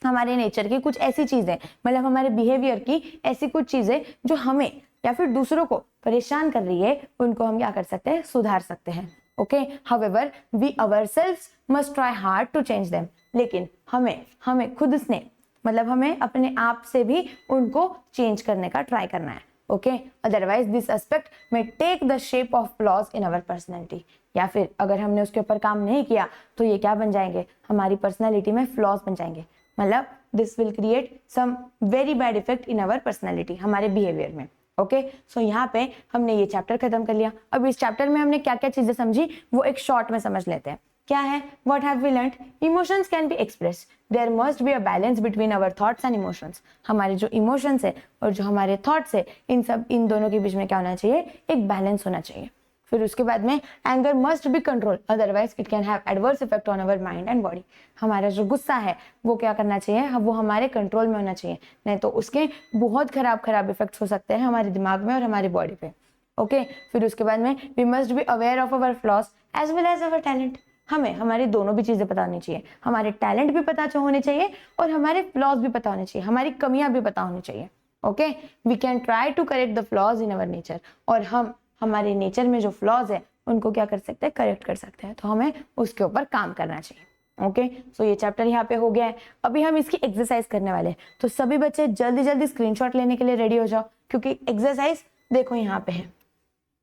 हमारे नेचर की कुछ ऐसी चीजें, मतलब हमारे बिहेवियर की ऐसी कुछ चीजें जो हमें या फिर दूसरों को परेशान कर रही है, उनको हम क्या कर सकते हैं, सुधार सकते हैं। Okay, however we ourselves must try hard to change them. लेकिन हमें खुद से, मतलब हमें अपने आप से भी उनको चेंज करने का ट्राई करना है। Okay, otherwise this aspect may take the shape of flaws in our personality. या फिर अगर हमने उसके ऊपर काम नहीं किया तो ये क्या बन जाएंगे, हमारी पर्सनैलिटी में फ्लॉज बन जाएंगे। मतलब this will create some very bad effect in our personality, हमारे बिहेवियर में। ओके, सो यहाँ पे हमने ये चैप्टर खत्म कर लिया। अब इस चैप्टर में हमने क्या क्या चीजें समझी वो एक शॉर्ट में समझ लेते हैं। क्या है, what have we learned? Emotions can be expressed, there must be a balance between our thoughts and emotions. हमारे जो इमोशंस है और जो हमारे थॉट्स है, इन दोनों के बीच में क्या होना चाहिए, एक बैलेंस होना चाहिए। फिर उसके बाद में anger must be control, otherwise it can have adverse effect on our mind and body. हमारा जो गुस्सा है वो क्या करना चाहिए, वो हमारे कंट्रोल में होना चाहिए, नहीं तो उसके बहुत खराब इफेक्ट्स हो सकते हैं हमारे दिमाग में और हमारी बॉडी पे। ओके, फिर उसके बाद में we must be aware of our flaws as well as our talent. हमें हमारी दोनों भी चीजें पता होनी चाहिए, हमारे टैलेंट भी पता होने चाहिए और हमारे फ्लॉज भी पता होने चाहिए, हमारी कमियां भी पता होनी चाहिए। Okay, we can try to correct the flaws in our nature, और हम हमारे नेचर में जो फ्लॉज है उनको क्या कर सकते हैं, करेक्ट कर सकते हैं, तो हमें उसके ऊपर काम करना चाहिए। ओके, सो ये चैप्टर यहाँ पे हो गया है। अभी हम इसकी एक्सरसाइज करने वाले हैं, तो सभी बच्चे जल्दी जल्दी स्क्रीनशॉट लेने के लिए रेडी हो जाओ, क्योंकि एक्सरसाइज देखो यहाँ पे है,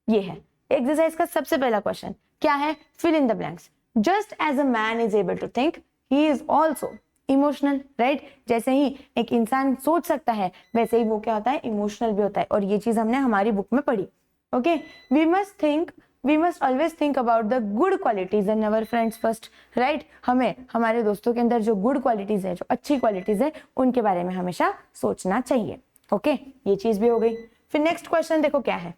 ये है एक्सरसाइज का सबसे पहला क्वेश्चन। क्या है, fill in the blanks. Just as a man is able to think, he is also emotional, right? जैसे ही एक इंसान सोच सकता है वैसे ही वो क्या होता है, इमोशनल भी होता है, और ये चीज हमने हमारी बुक में पढ़ी। Okay, we must always think about the good qualities in our friends first, right? हमें हमारे दोस्तों के अंदर जो गुड क्वालिटीज है, जो अच्छी क्वालिटीज है, उनके बारे में हमेशा सोचना चाहिए। ओके, ये चीज भी हो गई। फिर नेक्स्ट क्वेश्चन देखो क्या है,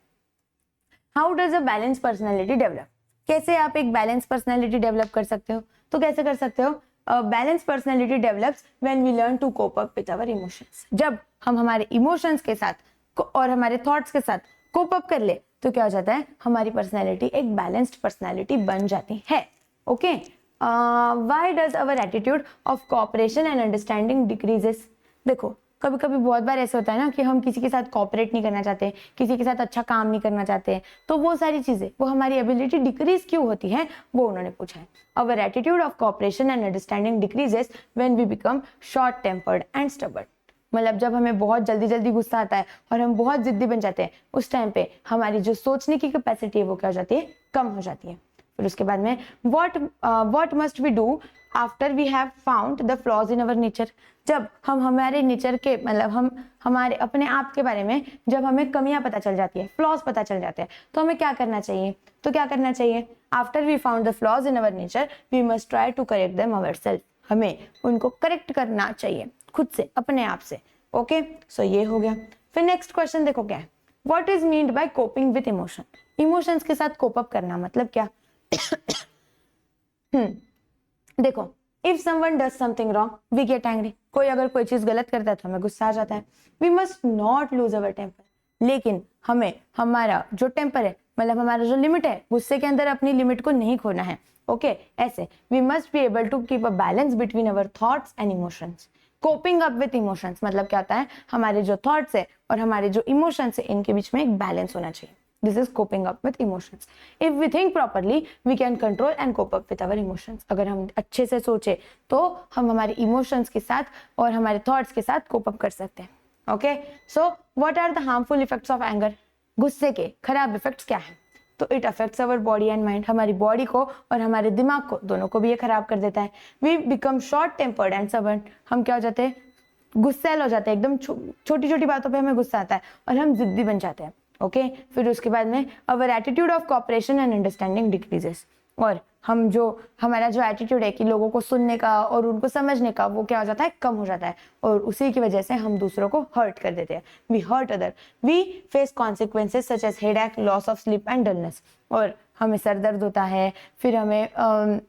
how does a balance personality develop? कैसे आप एक बैलेंस पर्सनैलिटी डेवलप कर सकते हो? तो कैसे कर सकते हो, balance personality develops when we learn to cope up with our emotions. जब हम हमारे इमोशंस के साथ और हमारे थॉट्स के साथ कोप अप कर ले तो क्या हो जाता है, हमारी पर्सनैलिटी एक बैलेंस्ड पर्सनैलिटी बन जाती है। Okay, why does our attitude of cooperation and understanding decreases? देखो, कभी कभी बहुत बार ऐसा होता है ना कि हम किसी के साथ कोऑपरेट नहीं करना चाहते, किसी के साथ अच्छा काम नहीं करना चाहते, तो वो सारी चीजें, वो हमारी एबिलिटी डिक्रीज क्यों होती है, वो उन्होंने पूछा है। Our attitude of cooperation and understanding decreases when we become short tempered and stubborn. मतलब जब हमें बहुत जल्दी जल्दी गुस्सा आता है और हम बहुत जिद्दी बन जाते हैं, उस टाइम पे हमारी जो सोचने की कैपेसिटी है वो क्या हो जाती है, कम हो जाती है। फिर उसके बाद में what must we do after we have found the flaws in our nature। जब हम हमारे नेचर के मतलब हम हमारे अपने आप के बारे में जब हमें कमियां पता चल जाती है, फ्लॉज पता चल जाते हैं, तो हमें क्या करना चाहिए? तो क्या करना चाहिए? After we found the flaws in our nature we must try to correct them ourself. हमें उनको करेक्ट करना चाहिए खुद से, अपने आप से। ओके, सो ये हो गया। फिर नेक्स्ट क्वेश्चन देखो क्या है, what is meant by coping with emotion. Emotions के साथ कोप अप करना मतलब क्या? देखो, if someone does something wrong we get angry. कोई अगर कोई चीज गलत करता है तो हमें गुस्सा आ जाता है। We must not lose our temper. लेकिन हमें हमारा जो टेम्पर है मतलब हमारा जो लिमिट है, गुस्से के अंदर अपनी लिमिट को नहीं खोना है। ओके, ऐसे we must be able to keep a balance between our thoughts and emotions. Coping up with emotions मतलब क्या होता है? हमारे जो थॉट्स है और हमारे जो इमोशंस है इनके बीच में एक बैलेंस होना चाहिए। This is coping up with emotions. If we think properly, we can control and cope up with our emotions. अगर हम अच्छे से सोचे तो हम हमारे इमोशंस के साथ और हमारे थॉट्स के साथ कोप अप कर सकते हैं। Okay, so what are the harmful effects of anger? गुस्से के खराब इफेक्ट्स क्या है? तो it affects our body and mind. हमारी बॉडी को और हमारे दिमाग को, दोनों को भी ये खराब कर देता है। We become short tempered and stubborn. हम क्या हो जाते हैं? गुस्सैल हो जाते हैं, एकदम छोटी छोटी बातों पे हमें गुस्सा आता है और हम जिद्दी बन जाते हैं। ओके, फिर उसके बाद में अवर attitude of cooperation and understanding decreases. और हम जो हमारा जो एटीट्यूड है कि लोगों को सुनने का और उनको समझने का, वो क्या हो जाता है? कम हो जाता है। और उसी की वजह से हम दूसरों को हर्ट कर देते हैं। We hurt other. We face consequences such as headache, loss of sleep and dullness. और हमें सर दर्द होता है, फिर हमें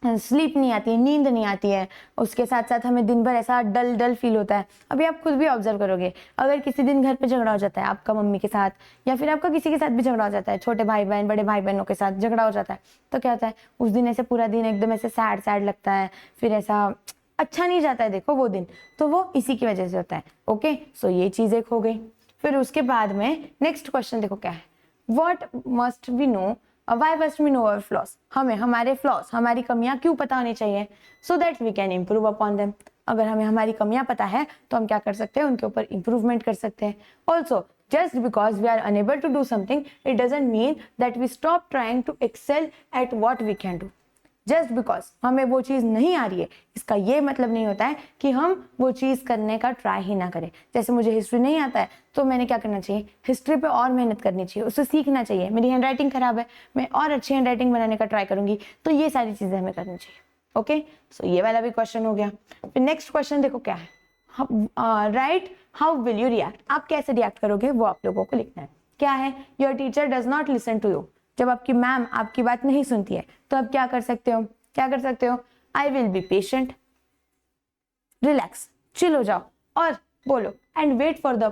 स्लीप नहीं आती है, नींद नहीं आती है। उसके साथ साथ हमें दिन भर ऐसा डल डल फील होता है। अभी आप खुद भी ऑब्जर्व करोगे, अगर किसी दिन घर पे झगड़ा हो जाता है आपका मम्मी के साथ या फिर आपका किसी के साथ भी झगड़ा हो जाता है, छोटे भाई बहन बड़े भाई बहनों के साथ झगड़ा हो जाता है, तो क्या होता है? उस दिन ऐसे पूरा दिन एकदम ऐसे सैड सैड लगता है, फिर ऐसा अच्छा नहीं जाता है देखो वो दिन, तो वो इसी की वजह से होता है। ओके, सो ये चीज एक हो गई। फिर उसके बाद में नेक्स्ट क्वेश्चन देखो क्या है, what must we know why must we know our flaws. हमें हमारे फ्लॉज, हमारी कमियां क्यों पता होनी चाहिए? So that we can improve upon them. अगर हमें हमारी कमियां पता है तो हम क्या कर सकते हैं? उनके ऊपर इंप्रूवमेंट कर सकते हैं। Also just because we are unable to do something it doesn't mean that we stop trying to excel at what we can do. Just because हमें वो चीज नहीं आ रही है, इसका ये मतलब नहीं होता है कि हम वो चीज करने का ट्राई ही ना करें। जैसे मुझे हिस्ट्री नहीं आता है तो मैंने क्या करना चाहिए? हिस्ट्री पे और मेहनत करनी चाहिए, उससे सीखना चाहिए। मेरी हैंड राइटिंग खराब है, मैं और अच्छी हैंड राइटिंग बनाने का ट्राई करूंगी। तो ये सारी चीजें हमें करनी चाहिए। ओके, सो ये वाला भी क्वेश्चन हो गया। फिर नेक्स्ट क्वेश्चन देखो क्या है, right how will you react. आप कैसे रिएक्ट करोगे वो आप लोगों को लिखना है। क्या है? Your teacher does not listen to you. जब आपकी मैम आपकी बात नहीं सुनती है तो आप क्या कर सकते हो? क्या कर सकते हो? I will be patient, relax, chill हो जाओ और बोलो and wait for the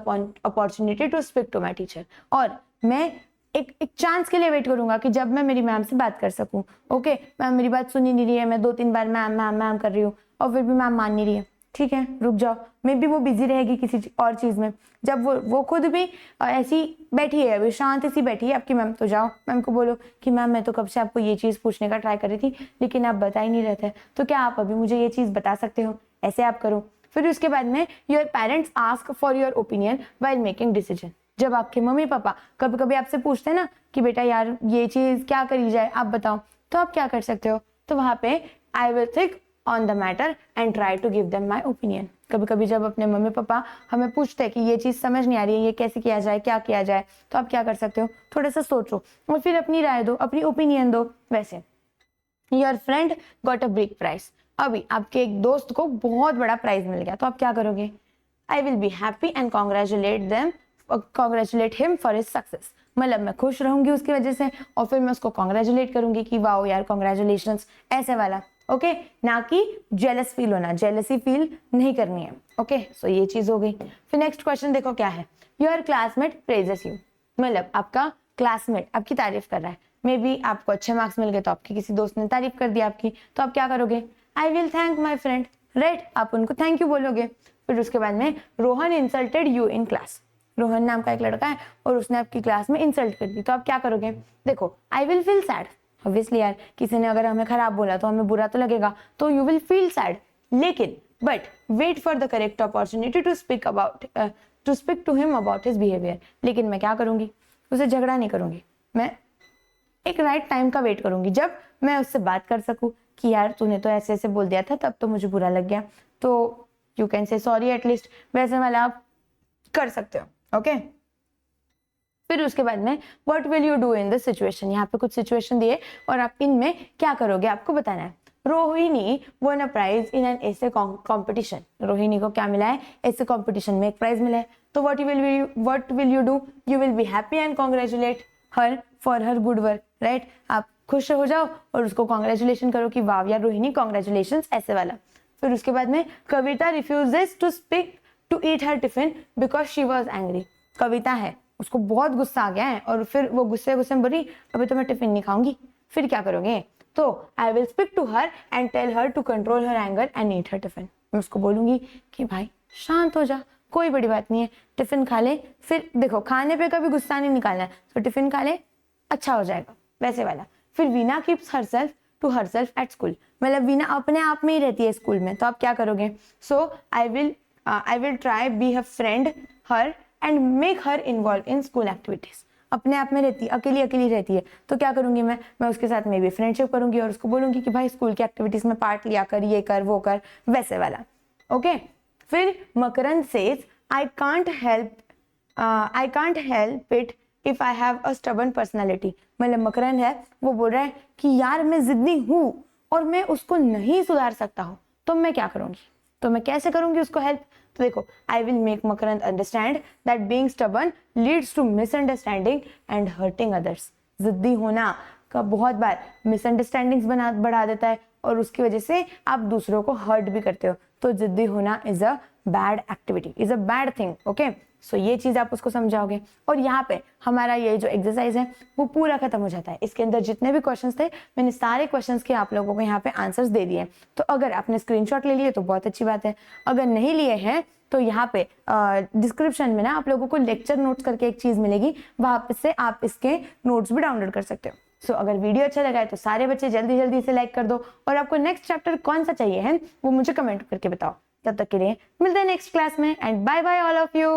opportunity to speak to my teacher. और मैं एक चांस के लिए वेट करूंगा कि जब मैं मेरी मैम से बात कर सकूं। ओके, मैम मेरी बात सुन ही नहीं रही है, मैं 2-3 बार मैम मैम मैम कर रही हूँ और फिर भी मैम मान नहीं रही है। ठीक है, रुक जाओ, मे भी वो बिजी रहेगी किसी और चीज में। जब वो खुद भी ऐसी बैठी है, अभी शांत सी बैठी है आपकी मैम, तो जाओ मैम को बोलो कि मैम मैं तो कब से आपको ये चीज पूछने का ट्राई कर रही थी लेकिन आप बता ही नहीं रहे थे, तो क्या आप अभी मुझे ये चीज बता सकते हो? ऐसे आप करो। फिर उसके बाद में your parents ask for your opinion while making decision. जब आपके मम्मी पापा कभी कभी आपसे पूछते हैं ना कि बेटा यार ये चीज क्या करी जाए, आप बताओ, तो आप क्या कर सकते हो? तो वहां पे I will think on the matter and try to give them my opinion. कभी कभी जब अपने मम्मी पापा हमें पूछते हैं कि ये चीज समझ नहीं आ रही है, ये कैसे किया जाए, क्या किया जाए, तो आप क्या कर सकते हो? थोड़ा सा सोचो और फिर अपनी राय दो, अपनी ओपिनियन दो। वैसे your friend got a big prize. अभी आपके एक दोस्त को बहुत बड़ा प्राइज मिल गया, तो आप क्या करोगे? I will be happy and congratulate him for his success. मतलब मैं खुश रहूंगी उसकी वजह से और फिर मैं उसको कॉन्ग्रेचुलेट करूंगी कि वाओ यार कॉन्ग्रेचुलेशंस, ऐसे वाला। ओके, ना कि जेलस फील होना, जेलसी फील नहीं करनी है। ओके, सो ये चीज हो गई। फिर नेक्स्ट क्वेश्चन देखो क्या है, योर क्लासमेट प्रेजेस यू। मतलब आपका क्लासमेट आपकी तारीफ कर रहा है, मे बी आपको अच्छे मार्क्स मिल गए तो आपके किसी दोस्त ने तारीफ कर दी आपकी, तो आप क्या करोगे? I will thank my friend, right, आप उनको थैंक यू बोलोगे। फिर उसके बाद में Rohan insulted you in class. Rohan नाम का एक लड़का है और उसने आपकी क्लास में इंसल्ट कर दी, तो आप क्या करोगे? देखो, I will feel sad, obviously यार किसी ने अगर हमें खराब बोला तो हमें बुरा तो लगेगा, तो यू विल फील सैड, लेकिन but wait for the correct opportunity to speak to him about his behaviour. लेकिन मैं क्या करूंगी? उसे झगड़ा नहीं करूंगी, मैं एक राइट टाइम का वेट करूंगी जब मैं उससे बात कर सकूं कि यार तूने तो ऐसे ऐसे बोल दिया था, तब तो मुझे बुरा लग गया, तो you can say sorry at least, वैसे वाला आप कर सकते हो। ओके, फिर उसके बाद में what will you do in this situation, यहाँ पे कुछ सिचुएशन दिए और आप इनमें क्या करोगे आपको बताना है। Rohini won a prize in an essay competition, Rohini को क्या मिला है, ऐसे कॉम्पिटिशन में एक प्राइज मिला है। तो what will you do, you will be happy and congratulate her for her good work, right? आप खुश हो जाओ और उसको कॉन्ग्रेचुलेशन करो कि वाह यार रोहिणी कॉन्ग्रेचुलेशन, ऐसे वाला। फिर उसके बाद में Kavita refuses to speak to eat her tiffin because she was angry, Kavita है उसको बहुत गुस्सा आ गया है और फिर वो गुस्से में बोली अभी तो मैं टिफिन नहीं खाऊंगी। फिर क्या करोगे, तो I will speak to her and tell her to control her anger and eat her tiffin, मैं उसको बोलूंगी कि भाई शांत हो जा, कोई बड़ी बात नहीं है, टिफिन खा ले। फिर देखो खाने पे कभी गुस्सा नहीं निकालना है, तो टिफिन खा ले, अच्छा हो जाएगा, वैसे वाला। फिर Veena keeps herself to herself at school, मतलब वीना अपने आप में ही रहती है स्कूल में, तो आप क्या करोगे, so I will try be a friend her and make her involve in school activities, अपने आप में रहती है, अकेली रहती है, तो क्या करूंगी मैं उसके साथ में भी फ्रेंडशिप करूंगी और उसको बोलूंगी कि भाई स्कूल की एक्टिविटीज में पार्ट लिया कर, ये कर वो कर, वैसे वाला। ओके, फिर मकरंद says I can't help it if I have a stubborn personality, मतलब मकरंद है वो बोल रहा है कि यार मैं जिद्दी हूँ और मैं उसको नहीं सुधार सकता हूँ, तो मैं क्या करूंगी, तो मैं कैसे करूंगी उसको हेल्प। तो देखो I will make Makarand understand that being stubborn leads to misunderstanding and hurting others, जिद्दी होना का बहुत बार मिसअंडरस्टैंडिंग्स बढ़ा देता है और उसकी वजह से आप दूसरों को हर्ट भी करते हो, तो जिद्दी होना is a bad activity, is a bad thing. Okay, so ये चीज आप उसको समझाओगे और यहाँ पे हमारा ये जो एक्सरसाइज है वो पूरा खत्म हो जाता है। इसके अंदर जितने भी क्वेश्चंस थे मैंने सारे क्वेश्चंस के आप लोगों को यहाँ पे आंसर्स दे दिए, तो अगर आपने स्क्रीनशॉट ले लिए तो बहुत अच्छी बात है, अगर नहीं लिए हैं तो यहाँ पे डिस्क्रिप्शन में ना आप लोगों को लेक्चर नोट्स करके एक चीज मिलेगी, वहां से आप इसके नोट्स भी डाउनलोड कर सकते हो। सो अगर वीडियो अच्छा लगा है तो सारे बच्चे जल्दी से लाइक कर दो और आपको नेक्स्ट चैप्टर कौन सा चाहिए है वो मुझे कमेंट करके बताओ। तब तक के लिए मिलते हैं नेक्स्ट क्लास में and bye bye all of you.